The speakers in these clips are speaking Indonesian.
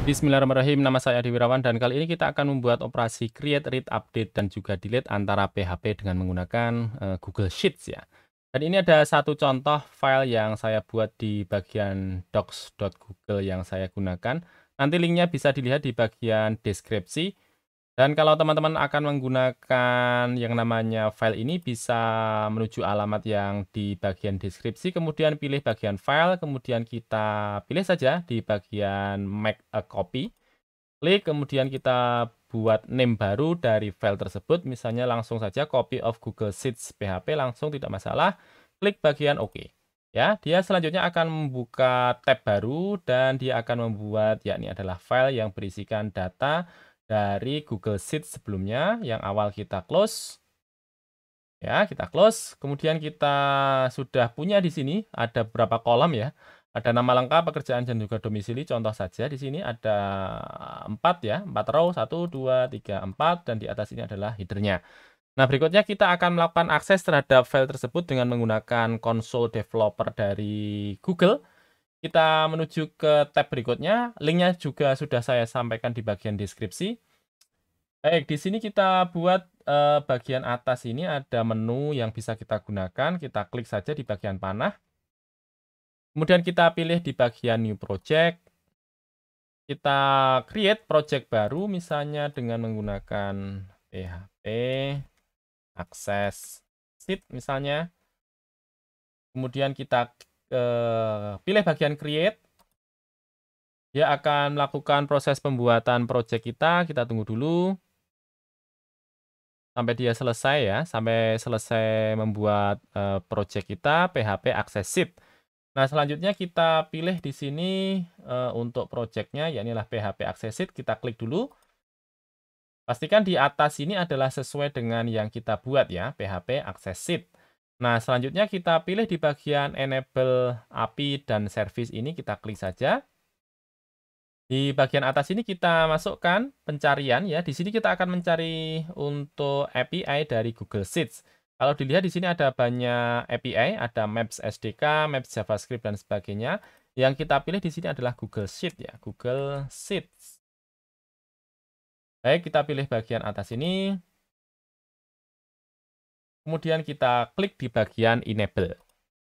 Bismillahirrahmanirrahim, nama saya Adi Wirawan dan kali ini kita akan membuat operasi create, read, update, dan juga delete antara PHP dengan menggunakan Google Sheets ya. Dan ini ada satu contoh file yang saya buat di bagian docs.google yang saya gunakan. Nanti linknya bisa dilihat di bagian deskripsi. Dan kalau teman-teman akan menggunakan yang namanya file ini, bisa menuju alamat yang di bagian deskripsi, kemudian pilih bagian file, kemudian kita pilih saja di bagian make a copy, klik, kemudian kita buat name baru dari file tersebut, misalnya langsung saja copy of Google Sheets PHP, langsung tidak masalah, klik bagian OK. Ya, dia selanjutnya akan membuka tab baru dan dia akan membuat, yakni adalah file yang berisikan data dari Google Sheets sebelumnya yang awal kita close. Ya, kita close. Kemudian kita sudah punya di sini ada beberapa kolom ya. Ada nama lengkap, pekerjaan, dan juga domisili. Contoh saja di sini ada 4 ya, 4 row, 1, 2, 3, 4, dan di atas ini adalah headernya. Nah, berikutnya kita akan melakukan akses terhadap file tersebut dengan menggunakan konsol developer dari Google. Kita menuju ke tab berikutnya, linknya juga sudah saya sampaikan di bagian deskripsi. Baik, di sini kita buat bagian atas ini ada menu yang bisa kita gunakan. Kita klik saja di bagian panah. Kemudian kita pilih di bagian New Project. Kita create project baru, misalnya dengan menggunakan PHP Access Sheet misalnya. Kemudian kita pilih bagian Create. Dia akan melakukan proses pembuatan project kita. Kita tunggu dulu sampai dia selesai ya, sampai selesai membuat project kita PHP Access Sheet. Nah, selanjutnya kita pilih di sini untuk project-nya, yakni PHP Access Sheet. Kita klik dulu. Pastikan di atas ini adalah sesuai dengan yang kita buat ya, PHP Access Sheet. Nah, selanjutnya kita pilih di bagian Enable API dan Service ini, kita klik saja. Di bagian atas ini kita masukkan pencarian ya. Di sini kita akan mencari untuk API dari Google Sheets. Kalau dilihat di sini ada banyak API, ada Maps SDK, Maps JavaScript dan sebagainya. Yang kita pilih di sini adalah Google Sheet ya, Google Sheets. Baik, kita pilih bagian atas ini. Kemudian kita klik di bagian Enable.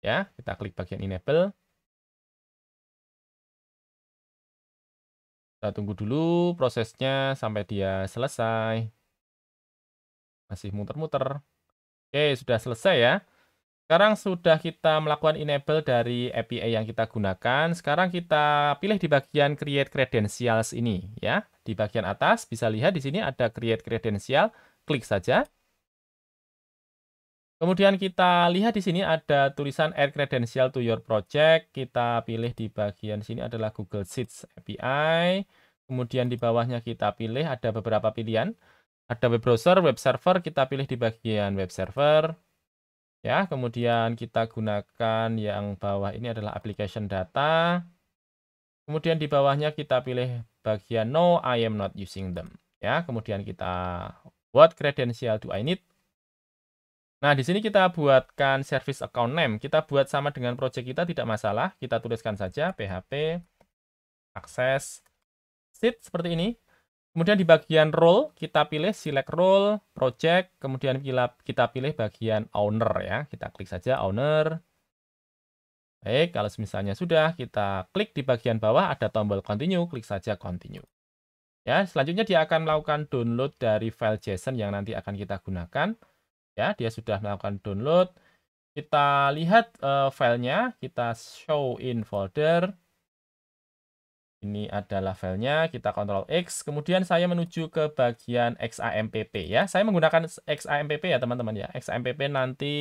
Ya, kita klik bagian Enable. Kita tunggu dulu prosesnya sampai dia selesai. Masih muter-muter. Oke, sudah selesai ya. Sekarang sudah kita melakukan enable dari API yang kita gunakan. Sekarang kita pilih di bagian Create Credentials ini ya. Di bagian atas bisa lihat di sini ada Create Credential. Klik saja. Kemudian kita lihat di sini ada tulisan Add Credential to your project. Kita pilih di bagian sini adalah Google Sheets API. Kemudian di bawahnya kita pilih ada beberapa pilihan. Ada web browser, web server, kita pilih di bagian web server. Ya, kemudian kita gunakan yang bawah ini adalah application data. Kemudian di bawahnya kita pilih bagian no, I am not using them. Ya, kemudian kita what credential do I need? Nah, di sini kita buatkan service account name. Kita buat sama dengan project kita, tidak masalah. Kita tuliskan saja PHP Access Sheet seperti ini. Kemudian di bagian role, kita pilih select role, project, kemudian kita pilih bagian owner ya. Kita klik saja owner. Baik, kalau misalnya sudah, kita klik di bagian bawah ada tombol continue, klik saja continue. Ya, selanjutnya dia akan melakukan download dari file JSON yang nanti akan kita gunakan. Ya, dia sudah melakukan download. Kita lihat filenya, kita show in folder. Ini adalah filenya, kita Ctrl X. Kemudian saya menuju ke bagian XAMPP ya. Saya menggunakan XAMPP ya teman-teman ya. XAMPP nanti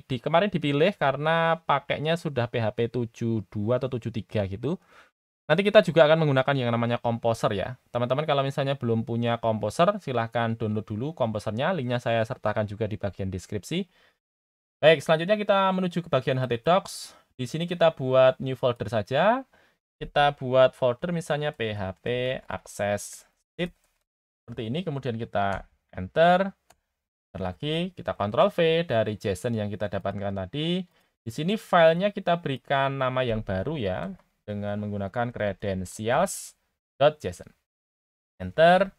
kemarin dipilih karena pakainya sudah PHP 72 atau 73 gitu. Nanti kita juga akan menggunakan yang namanya Composer ya. Teman-teman kalau misalnya belum punya Composer, silahkan download dulu Composernya. Linknya saya sertakan juga di bagian deskripsi. Baik, selanjutnya kita menuju ke bagian htdocs. Di sini kita buat new folder saja. Kita buat folder misalnya PHP Access Sheet seperti ini, kemudian kita enter. Lagi kita Ctrl V dari JSON yang kita dapatkan tadi. Di sini filenya kita berikan nama yang baru ya, dengan menggunakan credentials .json. Enter.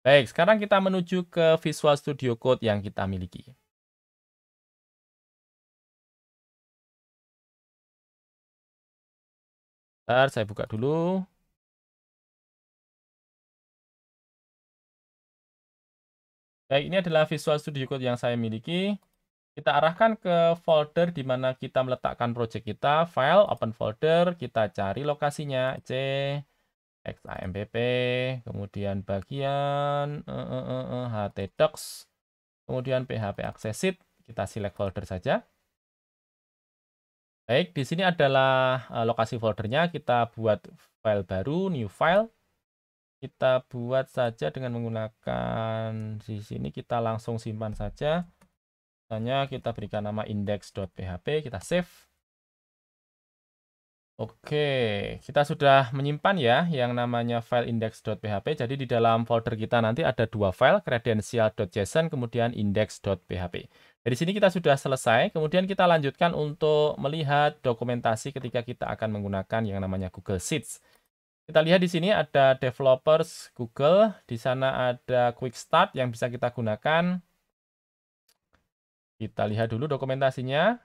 Baik, sekarang kita menuju ke Visual Studio Code yang kita miliki. Bentar, saya buka dulu. Baik, ini adalah Visual Studio Code yang saya miliki. Kita arahkan ke folder di mana kita meletakkan project kita, file, open folder, kita cari lokasinya, C, XAMPP, kemudian bagian htdocs, kemudian php accessit, kita select folder saja. Baik, di sini adalah lokasi foldernya, kita buat file baru, new file. Kita buat saja dengan menggunakan di sini, kita langsung simpan saja. Hanya kita berikan nama index.php, kita save. Oke, kita sudah menyimpan ya yang namanya file index.php. Jadi di dalam folder kita nanti ada dua file, credential.json, kemudian index.php. Dari sini kita sudah selesai, kemudian kita lanjutkan untuk melihat dokumentasi ketika kita akan menggunakan yang namanya Google Sheets. Kita lihat di sini ada developers Google, di sana ada quick start yang bisa kita gunakan. Kita lihat dulu dokumentasinya.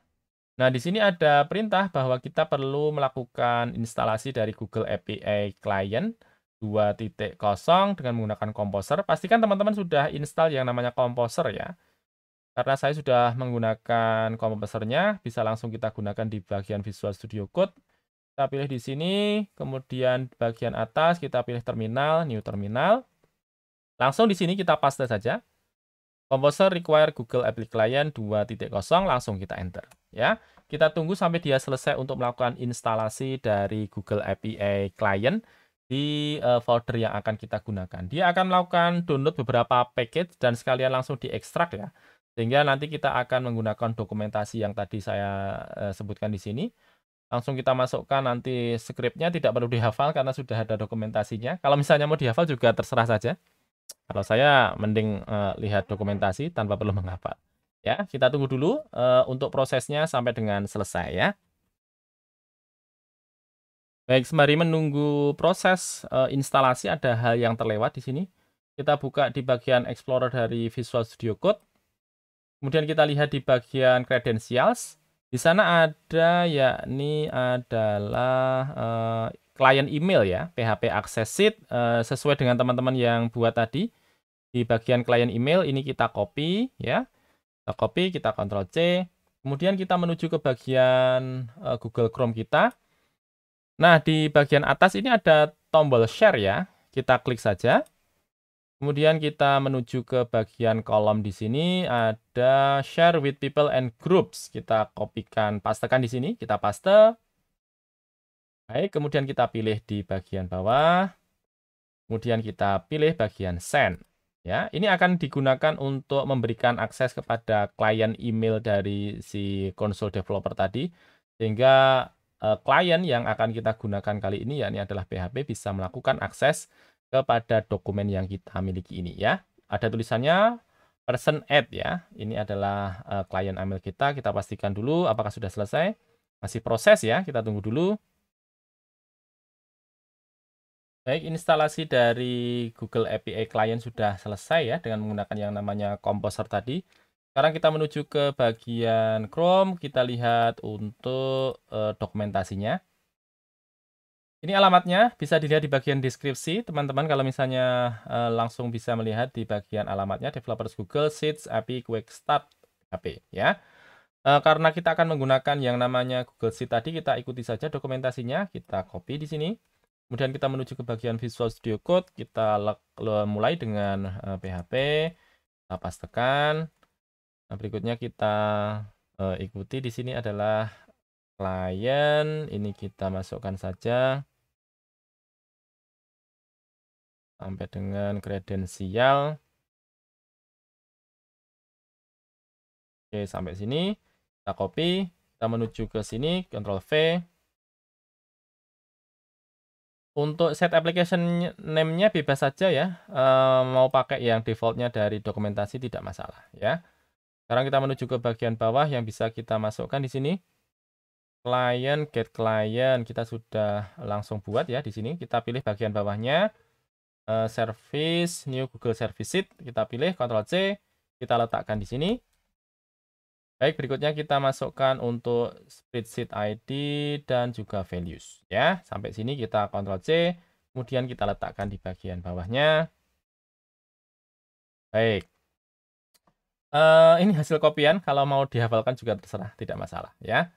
Nah, di sini ada perintah bahwa kita perlu melakukan instalasi dari Google API Client 2.0 dengan menggunakan Composer. Pastikan teman-teman sudah install yang namanya Composer ya. Karena saya sudah menggunakan Composernya, bisa langsung kita gunakan di bagian Visual Studio Code. Kita pilih di sini, kemudian bagian atas kita pilih terminal, new terminal. Langsung di sini kita paste saja. Composer require Google API Client 2.0, langsung kita enter. Ya, kita tunggu sampai dia selesai untuk melakukan instalasi dari Google API Client di folder yang akan kita gunakan. Dia akan melakukan download beberapa package dan sekalian langsung diekstrak ya. Sehingga nanti kita akan menggunakan dokumentasi yang tadi saya sebutkan di sini. Langsung kita masukkan nanti scriptnya, tidak perlu dihafal karena sudah ada dokumentasinya. Kalau misalnya mau dihafal juga terserah saja. Kalau saya mending lihat dokumentasi tanpa perlu menghafal. Ya, kita tunggu dulu untuk prosesnya sampai dengan selesai ya. Baik, sembari menunggu proses instalasi, ada hal yang terlewat di sini. Kita buka di bagian Explorer dari Visual Studio Code. Kemudian kita lihat di bagian Credentials. Di sana ada, yakni adalah client email ya, PHP Access Sheet, sesuai dengan teman-teman yang buat tadi. Di bagian client email ini kita copy ya. Kita copy, kita Ctrl C. Kemudian kita menuju ke bagian Google Chrome kita. Nah, di bagian atas ini ada tombol share ya. Kita klik saja. Kemudian kita menuju ke bagian kolom di sini ada share with people and groups. Kita kopikan, pastekan di sini, kita paste. Baik, kemudian kita pilih di bagian bawah. Kemudian kita pilih bagian send. Ya, ini akan digunakan untuk memberikan akses kepada klien email dari si konsol developer tadi, sehingga klien yang akan kita gunakan kali ini, yakni adalah PHP, bisa melakukan akses kepada dokumen yang kita miliki ini ya. Ada tulisannya person add ya. Ini adalah klien email kita. Kita pastikan dulu apakah sudah selesai. Masih proses ya, kita tunggu dulu. Baik, instalasi dari Google API Client sudah selesai ya dengan menggunakan yang namanya Composer tadi. Sekarang kita menuju ke bagian Chrome, kita lihat untuk dokumentasinya. Ini alamatnya, bisa dilihat di bagian deskripsi, teman-teman kalau misalnya langsung bisa melihat di bagian alamatnya, Developers Google Sheets API Quick Start HP ya. Karena kita akan menggunakan yang namanya Google Sheet tadi, kita ikuti saja dokumentasinya, kita copy di sini. Kemudian kita menuju ke bagian Visual Studio Code, kita mulai dengan PHP, kita pastekan. Nah, berikutnya kita ikuti di sini adalah klien, ini kita masukkan saja. Sampai dengan kredensial. Oke, sampai sini. Kita copy, kita menuju ke sini, Ctrl V. Untuk set application name-nya bebas saja ya, mau pakai yang defaultnya dari dokumentasi tidak masalah ya. Sekarang kita menuju ke bagian bawah yang bisa kita masukkan di sini. client, get client kita sudah langsung buat ya di sini. Kita pilih bagian bawahnya service, new Google Service Sheet, kita pilih Ctrl C, kita letakkan di sini. Baik, berikutnya kita masukkan untuk spreadsheet ID dan juga values ya. Sampai sini kita Ctrl C, kemudian kita letakkan di bagian bawahnya. Baik. Ini hasil kopian, kalau mau dihafalkan juga terserah, tidak masalah ya.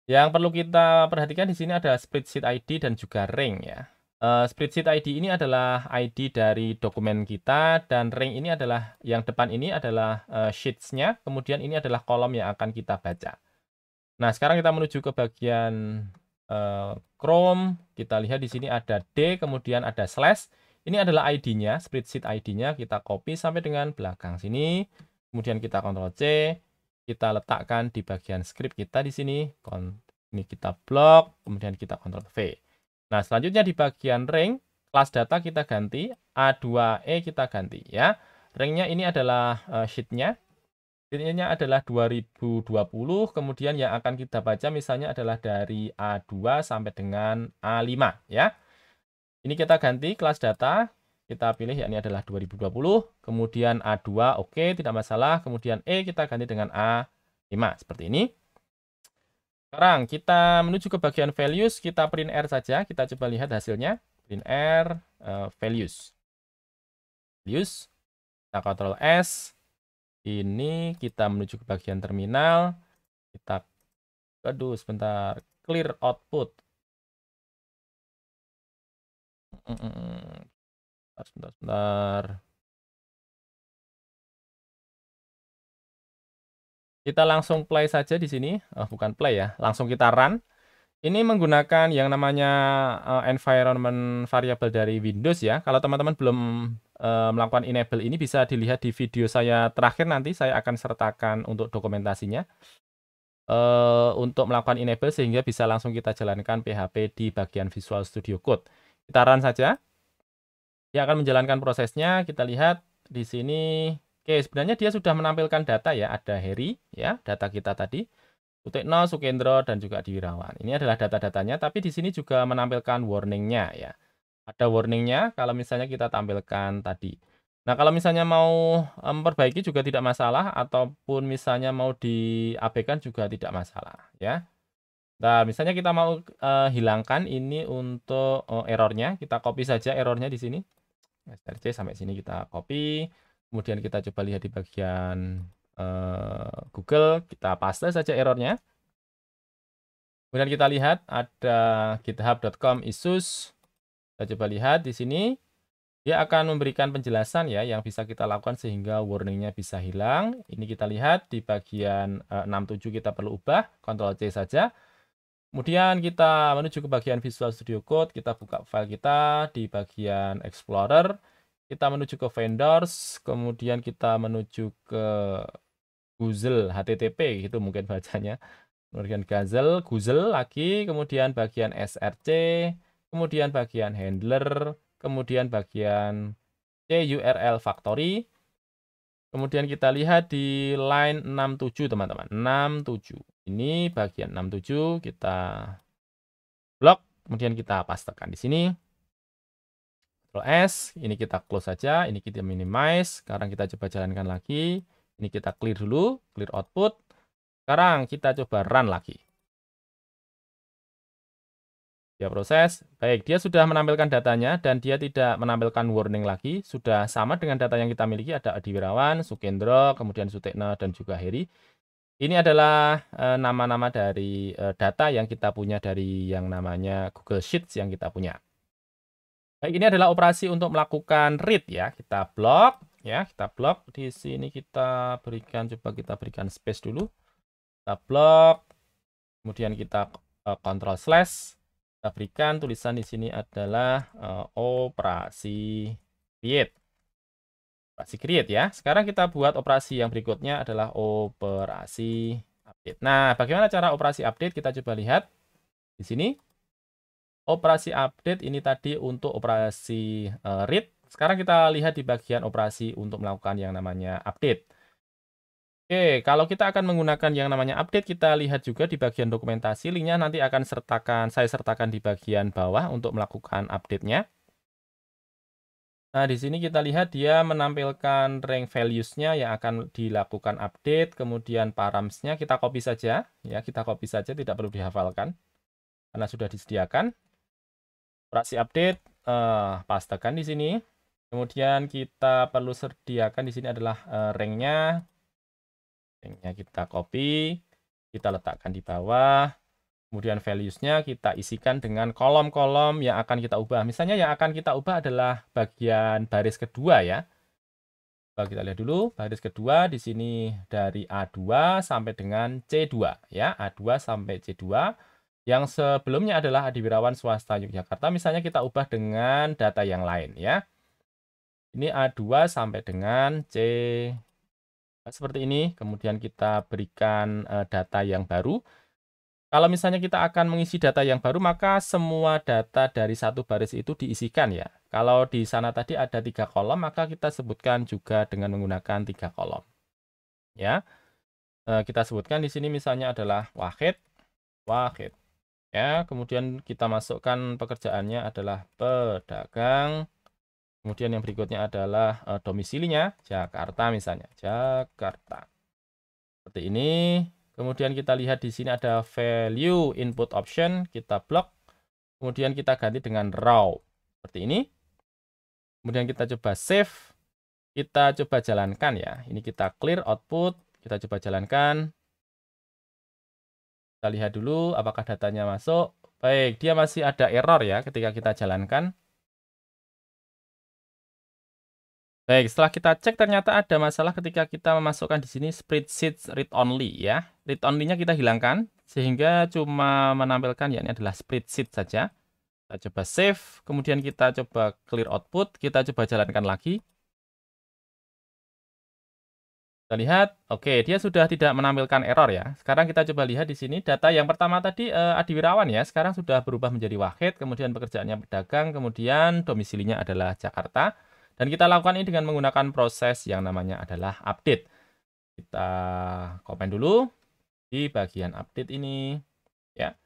Yang perlu kita perhatikan di sini ada spreadsheet ID dan juga ring ya. Spreadsheet ID ini adalah ID dari dokumen kita, dan ring ini adalah yang depan ini adalah sheets-nya, kemudian ini adalah kolom yang akan kita baca. Nah, sekarang kita menuju ke bagian Chrome. Kita lihat di sini ada D, kemudian ada slash. Ini adalah ID-nya, spreadsheet ID-nya. Kita copy sampai dengan belakang sini. Kemudian kita Ctrl C, kita letakkan di bagian script kita di sini. Ini kita blok, kemudian kita Ctrl V. Nah, selanjutnya di bagian ring, kelas data kita ganti, A2E kita ganti ya. Ringnya ini adalah sheet-nya. Sheet-nya adalah 2020, kemudian yang akan kita baca misalnya adalah dari A2 sampai dengan A5 ya. Ini kita ganti kelas data, kita pilih yakni adalah 2020, kemudian A2 oke, tidak masalah, kemudian E kita ganti dengan A5 seperti ini. Sekarang kita menuju ke bagian values, kita print R saja, kita coba lihat hasilnya. Print R, values. Values, kita Ctrl S. Ini kita menuju ke bagian terminal. Kita, aduh sebentar, clear output. Sebentar. Kita langsung play saja di sini. Bukan play ya, langsung kita run. Ini menggunakan yang namanya environment variable dari Windows ya. Kalau teman-teman belum melakukan enable ini, bisa dilihat di video saya terakhir, nanti saya akan sertakan untuk dokumentasinya. Untuk melakukan enable sehingga bisa langsung kita jalankan PHP di bagian Visual Studio Code. Kita run saja. Dia akan menjalankan prosesnya. Kita lihat di sini. Oke, sebenarnya dia sudah menampilkan data ya. Ada Heri ya, data kita tadi. Sutikno, Sukendro, dan juga Diwirawan. Ini adalah data-datanya, tapi di sini juga menampilkan warning-nya ya. Ada warning-nya kalau misalnya kita tampilkan tadi. Nah, kalau misalnya mau memperbaiki juga tidak masalah, ataupun misalnya mau diabaikan juga tidak masalah ya. Nah, misalnya kita mau hilangkan ini untuk errornya, kita copy saja errornya di sini. SRC sampai sini kita copy, kemudian kita coba lihat di bagian Google, kita paste saja errornya. Kemudian kita lihat ada github.com issues. Kita coba lihat di sini. Dia akan memberikan penjelasan ya yang bisa kita lakukan sehingga warningnya bisa hilang. Ini kita lihat di bagian 67 kita perlu ubah, Ctrl C saja. Kemudian kita menuju ke bagian Visual Studio Code, kita buka file kita di bagian Explorer. Kita menuju ke vendors, kemudian kita menuju ke Google HTTP gitu mungkin bacanya. Kemudian Google lagi, kemudian bagian SRC, kemudian bagian handler, kemudian bagian CURL factory. Kemudian kita lihat di line 67 teman-teman. 67. Ini bagian 67 kita blok, kemudian kita pastekan di sini. Ctrl S, ini kita close saja, ini kita minimize. Sekarang kita coba jalankan lagi. Ini kita clear dulu, clear output. Sekarang kita coba run lagi. Dia proses. Baik, dia sudah menampilkan datanya dan dia tidak menampilkan warning lagi. Sudah sama dengan data yang kita miliki, ada Adiwirawan, Sukendro, kemudian Sutikno, dan juga Heri. Ini adalah nama-nama dari data yang kita punya dari yang namanya Google Sheets yang kita punya. Baik, ini adalah operasi untuk melakukan read ya. Kita blok ya, kita blok di sini, kita berikan, coba kita berikan space dulu. Kita blok, kemudian kita Ctrl slash, kita berikan tulisan di sini adalah operasi create. Operasi create ya. Sekarang kita buat operasi yang berikutnya adalah operasi update. Nah, bagaimana cara operasi update? Kita coba lihat di sini. Operasi update ini tadi untuk operasi read. Sekarang kita lihat di bagian operasi untuk melakukan yang namanya update. Oke, kalau kita akan menggunakan yang namanya update, kita lihat juga di bagian dokumentasi, linknya nanti akan saya sertakan di bagian bawah untuk melakukan update-nya. Nah, di sini kita lihat dia menampilkan rank values-nya yang akan dilakukan update, kemudian params-nya kita copy saja, ya kita copy saja, tidak perlu dihafalkan, karena sudah disediakan. Operasi update, pastekan di sini. Kemudian kita perlu sediakan di sini adalah rank-nya. Rank-nya kita copy, kita letakkan di bawah. Kemudian values-nya kita isikan dengan kolom-kolom yang akan kita ubah. Misalnya yang akan kita ubah adalah bagian baris kedua ya. Coba kita lihat dulu, baris kedua di sini dari A2 sampai dengan C2 ya. A2 sampai C2. Yang sebelumnya adalah Adiwirawan Swasta Yogyakarta. Misalnya kita ubah dengan data yang lain ya. Ini A2 sampai dengan C seperti ini. Kemudian kita berikan data yang baru. Kalau misalnya kita akan mengisi data yang baru, maka semua data dari satu baris itu diisikan ya. Kalau di sana tadi ada 3 kolom, maka kita sebutkan juga dengan menggunakan 3 kolom. Ya, kita sebutkan di sini misalnya adalah Wahid. Ya, kemudian kita masukkan pekerjaannya adalah pedagang. Kemudian yang berikutnya adalah domisilinya Jakarta misalnya, Jakarta. Seperti ini. Kemudian kita lihat di sini ada value input option, kita blok. Kemudian kita ganti dengan raw. Seperti ini. Kemudian kita coba save. Kita coba jalankan ya. Ini kita clear output. Kita coba jalankan. Kita lihat dulu apakah datanya masuk. Baik, dia masih ada error ya ketika kita jalankan. Baik, setelah kita cek ternyata ada masalah ketika kita memasukkan di sini spreadsheet read only ya. Read only-nya kita hilangkan sehingga cuma menampilkan ya ini adalah spreadsheet saja. Kita coba save, kemudian kita coba clear output, kita coba jalankan lagi. Kita lihat, oke, dia sudah tidak menampilkan error ya. Sekarang kita coba lihat di sini data yang pertama tadi Adiwirawan ya, sekarang sudah berubah menjadi Wahid, kemudian pekerjaannya pedagang, kemudian domisilinya adalah Jakarta. Dan kita lakukan ini dengan menggunakan proses yang namanya adalah update. Kita komen dulu di bagian update ini. Ya,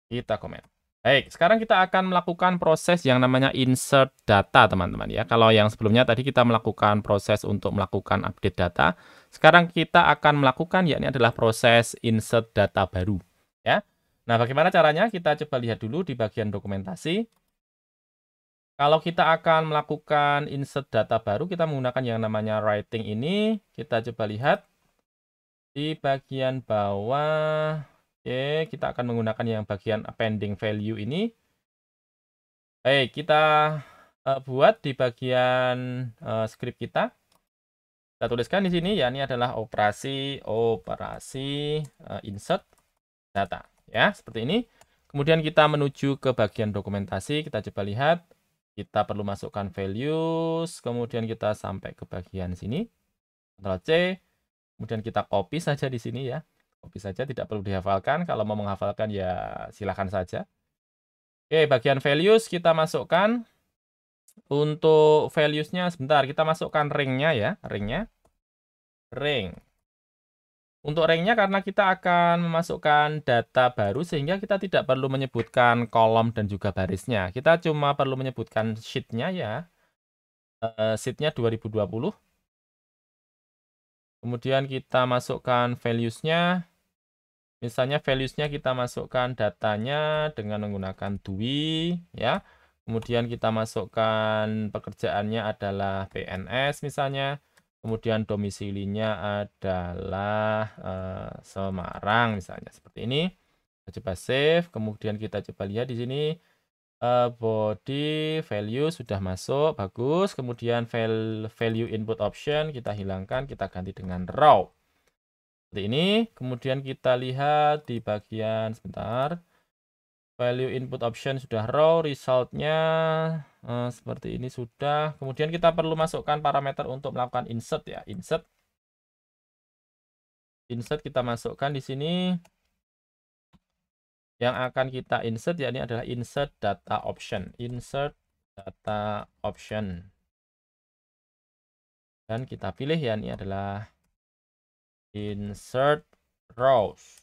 kita komen. Baik, sekarang kita akan melakukan proses yang namanya insert data, teman-teman ya. Kalau yang sebelumnya tadi kita melakukan proses untuk melakukan update data, sekarang kita akan melakukan yakni adalah proses insert data baru, ya. Nah, bagaimana caranya? Kita coba lihat dulu di bagian dokumentasi. Kalau kita akan melakukan insert data baru, kita menggunakan yang namanya writing ini. Kita coba lihat di bagian bawah. Oke, kita akan menggunakan yang bagian appending value ini. Baik, kita buat di bagian script kita. Kita tuliskan di sini ya, ini adalah operasi insert data ya, seperti ini. Kemudian kita menuju ke bagian dokumentasi, kita coba lihat. Kita perlu masukkan values, kemudian kita sampai ke bagian sini. Ctrl C. Kemudian kita copy saja di sini ya. Copy saja, tidak perlu dihafalkan. Kalau mau menghafalkan ya silahkan saja. Oke, bagian values kita masukkan. Untuk values-nya sebentar, kita masukkan ring-nya ya. Ring-nya. Ring. Untuk ring-nya karena kita akan memasukkan data baru sehingga kita tidak perlu menyebutkan kolom dan juga barisnya. Kita cuma perlu menyebutkan sheet-nya ya. Sheet-nya 2020. Kemudian kita masukkan values-nya. Misalnya values-nya kita masukkan datanya dengan menggunakan DUI ya. Kemudian kita masukkan pekerjaannya adalah PNS misalnya. Kemudian domisilinya adalah Semarang misalnya seperti ini. Kita coba save, kemudian kita coba lihat di sini body value sudah masuk, bagus. Kemudian value input option kita hilangkan, kita ganti dengan raw. Seperti ini. Kemudian kita lihat di bagian sebentar. Value input option sudah raw, resultnya seperti ini sudah. Kemudian kita perlu masukkan parameter untuk melakukan insert ya. Insert kita masukkan di sini. Yang akan kita insert ya ini adalah insert data option. Insert data option. Dan kita pilih ya ini adalah insert rows.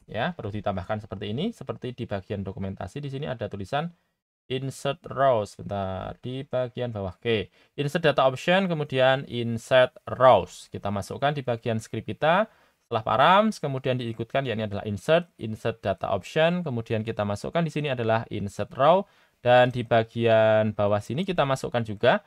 Ya, perlu ditambahkan seperti ini, seperti di bagian dokumentasi di sini ada tulisan insert rows. Bentar, di bagian bawah. Oke, insert data option, kemudian insert rows. Kita masukkan di bagian script kita. Setelah params, kemudian diikutkan, yakni adalah insert data option, kemudian kita masukkan di sini adalah insert row, dan di bagian bawah sini kita masukkan juga.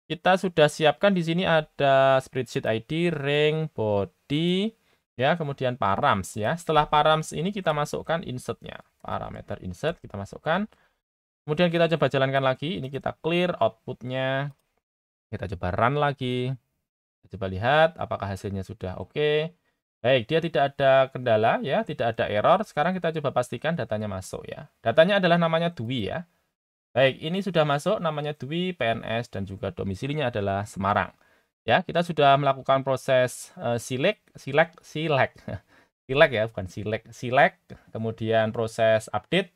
Kita sudah siapkan di sini ada spreadsheet ID, rank, body, ya, kemudian params ya. Setelah params ini kita masukkan insertnya. Parameter insert kita masukkan. Kemudian kita coba jalankan lagi. Ini kita clear outputnya. Kita coba run lagi. Kita coba lihat apakah hasilnya sudah oke. Baik, dia tidak ada kendala ya, tidak ada error. Sekarang kita coba pastikan datanya masuk ya. Datanya adalah namanya Dwi ya. Baik, ini sudah masuk namanya Dwi, PNS, dan juga domisilinya adalah Semarang. Ya, kita sudah melakukan proses select ya, bukan select, kemudian proses update,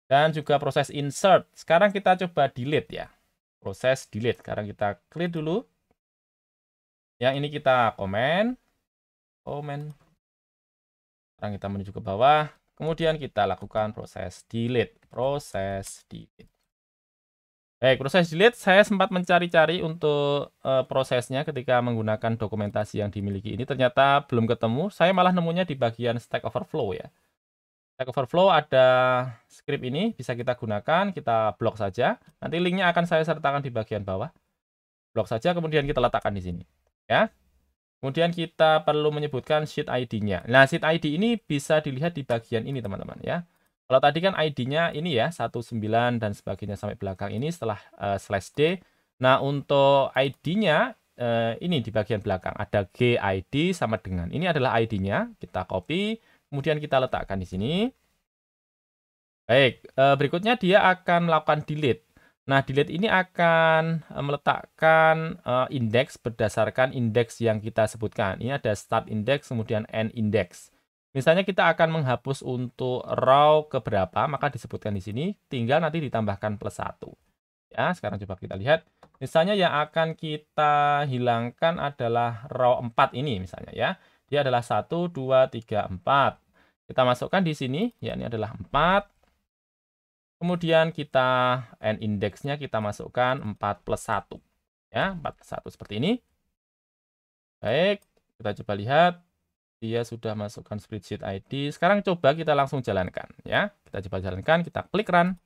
dan juga proses insert. Sekarang kita coba delete ya, proses delete. Sekarang kita clear dulu. Yang ini kita komen. Sekarang kita menuju ke bawah, kemudian kita lakukan proses delete. Baik, proses delete saya sempat mencari-cari untuk prosesnya ketika menggunakan dokumentasi yang dimiliki ini, ternyata belum ketemu. Saya malah nemunya di bagian Stack Overflow ya. Stack Overflow ada script ini, bisa kita gunakan, kita blok saja. Nanti linknya akan saya sertakan di bagian bawah. Blok saja, kemudian kita letakkan di sini. Ya. Kemudian kita perlu menyebutkan sheet ID-nya. Nah, sheet ID ini bisa dilihat di bagian ini, teman-teman ya. Kalau tadi kan ID-nya ini ya, 19 dan sebagainya sampai belakang ini setelah /d. Nah, untuk ID-nya ini di bagian belakang. Ada GID sama dengan. Ini adalah ID-nya. Kita copy, kemudian kita letakkan di sini. Baik, berikutnya dia akan melakukan delete. Nah, delete ini akan meletakkan indeks berdasarkan indeks yang kita sebutkan. Ini ada start index, kemudian end index. Misalnya kita akan menghapus untuk row keberapa, maka disebutkan di sini, tinggal nanti ditambahkan +1. Ya, sekarang coba kita lihat. Misalnya yang akan kita hilangkan adalah row 4 ini misalnya ya. Dia adalah 1, 2, 3, 4. Kita masukkan di sini, ya ini adalah 4. Kemudian kita end index-nya kita masukkan 4+1. Ya, 4+1 seperti ini. Baik, kita coba lihat. Dia sudah masukkan spreadsheet ID. Sekarang coba kita langsung jalankan. Ya, kita coba jalankan, kita klik run.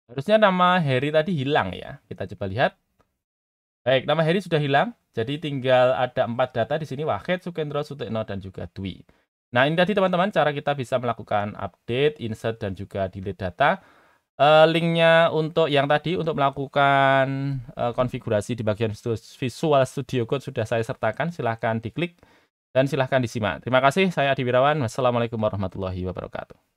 Harusnya nama Harry tadi hilang ya. Kita coba lihat. Baik, nama Harry sudah hilang. Jadi tinggal ada 4 data di sini, Wahid, Sukendro, Sutekno, dan juga Dwi. Nah, ini tadi teman-teman cara kita bisa melakukan update, insert, dan juga delete data. Linknya untuk yang tadi, untuk melakukan konfigurasi di bagian Visual Studio Code sudah saya sertakan. Silahkan diklik dan silahkan disimak. Terima kasih, saya Adi Wirawan. Wassalamualaikum warahmatullahi wabarakatuh.